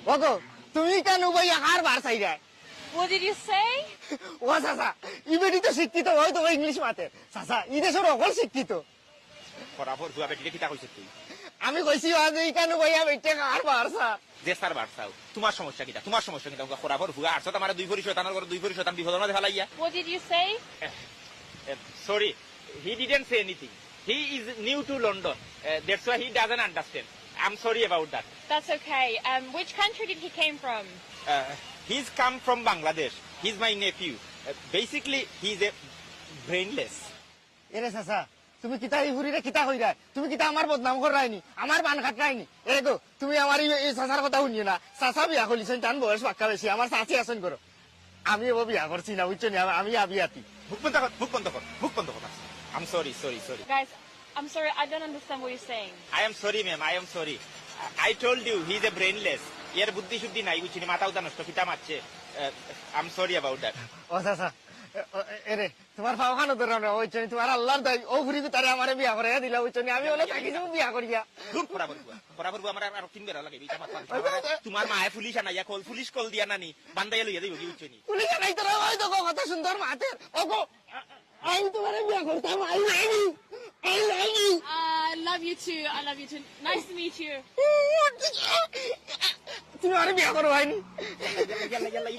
ওগো তুমি কেন ভাইয়া আর বার চাই যায় What did you say? ও চাচা ইবেডি তো শিক্ষিত হয় তো ইংলিশ মাতে চাচা ই দেশের অকল শিক্ষিত বরাবর হুয়া বেটিকে কিতা কইছ তুই আমি কইছি আজ এই কেন ভাইয়া বেটে আর বার স্যার যে স্যার বাড়ছাও তোমার সমস্যা কিটা তোমার সমস্যা কিটা বরাবর হুয়া আরছ আমার দুই ভরি শয়তানের ঘরে দুই ভরি শয়তান বিপদের মধ্যে ফেলাইয়া What did you say? sorry he didn't say anything he is new to London that's why he doesn't understand I'm sorry about that That's okay. Which country did he came from? he's come from Bangladesh he's my nephew basically he's a brainless এরে চাচা তুমি কিতা এই হুরিরে কিতা হইরা তুমি কিতা আমার বদনাম করাইনি আমার বান খাটাইনি এ গো তুমি আমার এই চাচার কথা শুনিও না চাচা বিয়া করিছেন তান বয়স পাক্কা বেশি আমার চাচি আছেন করো আমি ও বিয়া করছি না বুঝছো নি আমি আবিয়াতি মুখ বন্ধ কর I'm sorry Guys, I'm sorry, I don't understand what you're saying. I am sorry ma'am I am sorry I told you he's a brainless এর বুদ্ধি শুদ্ধি নাই বুঝছিনি মাথা উদা নষ্ট কিতা মারছে I'm sorry about that ও চাচা এরে তোমার পাও খানো ধরে না ওই জন্য তোমার আল্লাহর দাই ও ঘুরি তারে আমারে বিয়া করে দিলা ওই জন্য আমি ওলে থাকি যাবো বিয়া করিয়া বরাবর আমার আর তিন বেলা লাগে এটা মাথা তোমার মায়ে পুলিশ আনাইয়া পুলিশ কল দিয়া নানি বান্দাইয়া লইয়া দিবি বুঝছিনি পুলিশ নাই তোরা ওই তো কথা সুন্দর মাতের ওগো আমি তোমারে বিয়া করতাম I love you I love you too. I love you too. Nice to meet you. তুমি আরে বিয়া করো হয়নি ইয়াল্লা